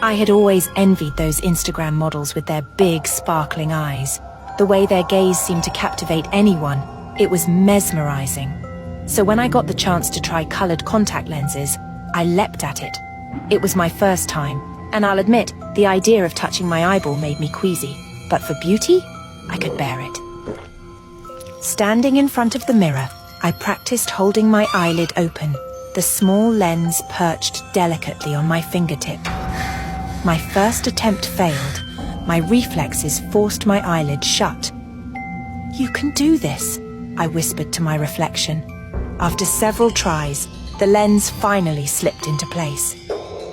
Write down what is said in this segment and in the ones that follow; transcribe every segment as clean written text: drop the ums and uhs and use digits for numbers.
I had always envied those Instagram models with their big, sparkling eyes. The way their gaze seemed to captivate anyone, it was mesmerizing. So when I got the chance to try colored contact lenses, I leapt at it. It was my first time, and I'll admit, the idea of touching my eyeball made me queasy. But for beauty, I could bear it. Standing in front of the mirror, I practiced holding my eyelid open, the small lens perched delicately on my fingertip. My first attempt failed. My reflexes forced my eyelid shut. "You can do this," I whispered to my reflection. After several tries, the lens finally slipped into place.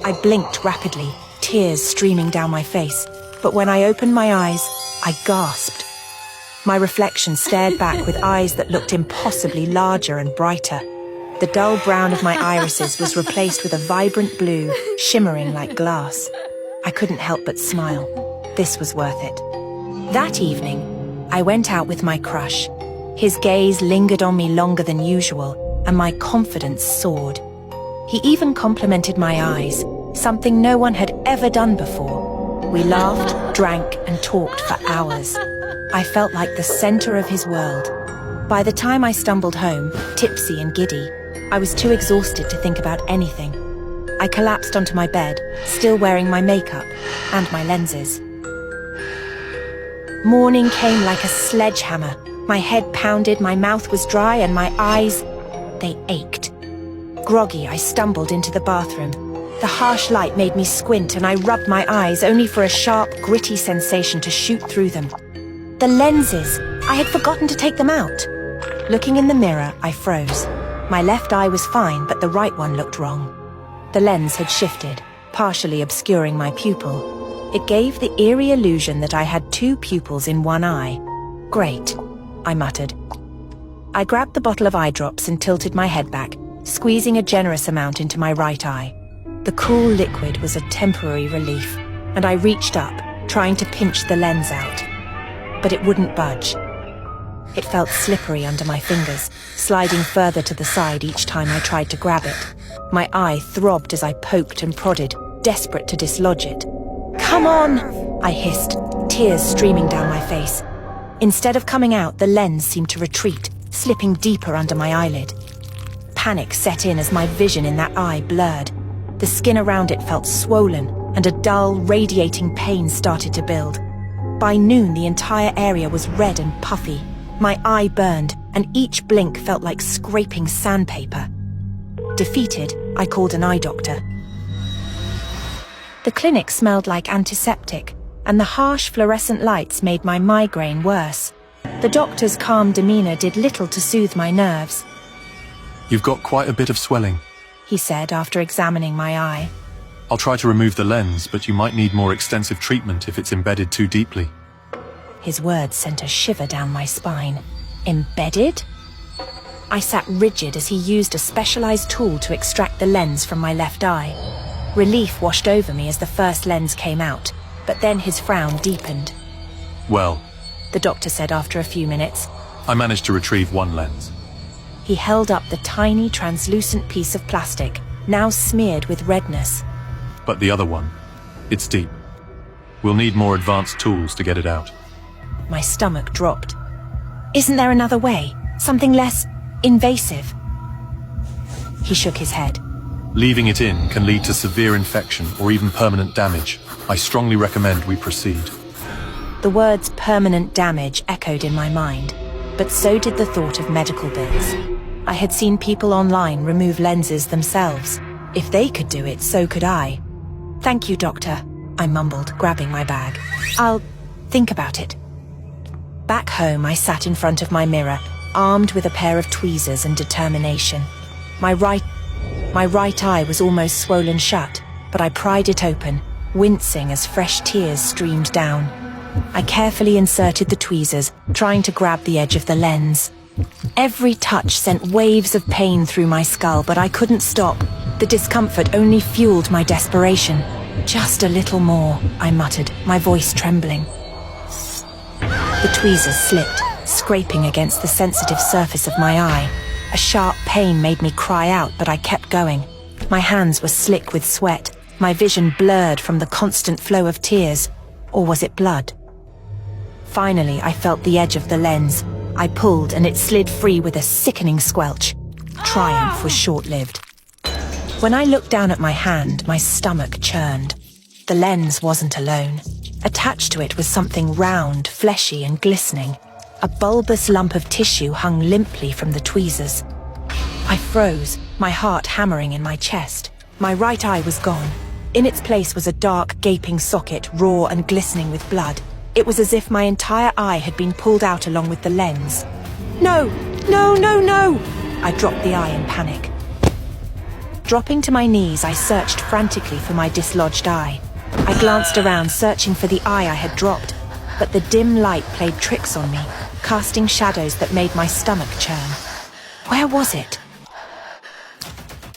I blinked rapidly, tears streaming down my face, but when I opened my eyes, I gasped. My reflection stared back with eyes that looked impossibly larger and brighter. The dull brown of my irises was replaced with a vibrant blue, shimmering like glass. I couldn't help but smile. This was worth it. That evening, I went out with my crush. His gaze lingered on me longer than usual, and my confidence soared. He even complimented my eyes, something no one had ever done before. We laughed, drank, and talked for hours. I felt like the center of his world. By the time I stumbled home, tipsy and giddy, I was too exhausted to think about anything. I collapsed onto my bed, still wearing my makeup and my lenses. Morning came like a sledgehammer. My head pounded, my mouth was dry, and my eyes, they ached. Groggy, I stumbled into the bathroom. The harsh light made me squint, and I rubbed my eyes, only for a sharp, gritty sensation to shoot through them. The lenses! I had forgotten to take them out. Looking in the mirror, I froze. My left eye was fine, but the right one looked wrong. The lens had shifted, partially obscuring my pupil. It gave the eerie illusion that I had two pupils in one eye. Great, I muttered. I grabbed the bottle of eye drops and tilted my head back, squeezing a generous amount into my right eye. The cool liquid was a temporary relief, and I reached up, trying to pinch the lens out. But it wouldn't budge. It felt slippery under my fingers, sliding further to the side each time I tried to grab it. My eye throbbed as I poked and prodded, desperate to dislodge it. "Come on!" I hissed, tears streaming down my face. Instead of coming out, the lens seemed to retreat, slipping deeper under my eyelid. Panic set in as my vision in that eye blurred. The skin around it felt swollen, and a dull, radiating pain started to build. By noon, the entire area was red and puffy. My eye burned, and each blink felt like scraping sandpaper. Defeated, I called an eye doctor. The clinic smelled like antiseptic, and the harsh fluorescent lights made my migraine worse. The doctor's calm demeanor did little to soothe my nerves. "You've got quite a bit of swelling," he said after examining my eye. "I'll try to remove the lens, but you might need more extensive treatment if it's embedded too deeply." His words sent a shiver down my spine. Embedded? I sat rigid as he used a specialized tool to extract the lens from my left eye. Relief washed over me as the first lens came out, but then his frown deepened. "Well," the doctor said after a few minutes. "I managed to retrieve one lens." He held up the tiny, translucent piece of plastic, now smeared with redness. "But the other one, it's deep. We'll need more advanced tools to get it out." My stomach dropped. "Isn't there another way? Something less invasive?" He shook his head. "Leaving it in can lead to severe infection or even permanent damage. I strongly recommend we proceed." The words permanent damage echoed in my mind, but so did the thought of medical bills. I had seen people online remove lenses themselves. If they could do it, so could I. "Thank you, doctor," I mumbled, grabbing my bag. "I'll think about it." Back home, I sat in front of my mirror, armed with a pair of tweezers and determination. My right eye was almost swollen shut, but I pried it open, wincing as fresh tears streamed down. I carefully inserted the tweezers, trying to grab the edge of the lens. Every touch sent waves of pain through my skull, but I couldn't stop. The discomfort only fueled my desperation. "Just a little more," I muttered, my voice trembling. The tweezers slipped, scraping against the sensitive surface of my eye. A sharp pain made me cry out, but I kept going. My hands were slick with sweat, my vision blurred from the constant flow of tears. Or was it blood? Finally, I felt the edge of the lens. I pulled and it slid free with a sickening squelch. Triumph was short-lived. When I looked down at my hand, my stomach churned. The lens wasn't alone. Attached to it was something round, fleshy and glistening. A bulbous lump of tissue hung limply from the tweezers. I froze, my heart hammering in my chest. My right eye was gone. In its place was a dark, gaping socket, raw and glistening with blood. It was as if my entire eye had been pulled out along with the lens. No! No, no, no! I dropped the eye in panic. Dropping to my knees, I searched frantically for my dislodged eye. I glanced around, searching for the eye I had dropped, but the dim light played tricks on me, casting shadows that made my stomach churn. Where was it?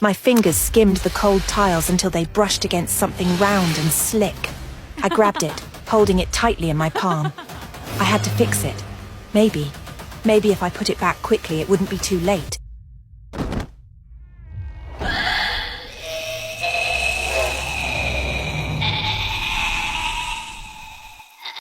My fingers skimmed the cold tiles until they brushed against something round and slick. I grabbed it, holding it tightly in my palm. I had to fix it. Maybe if I put it back quickly, it wouldn't be too late.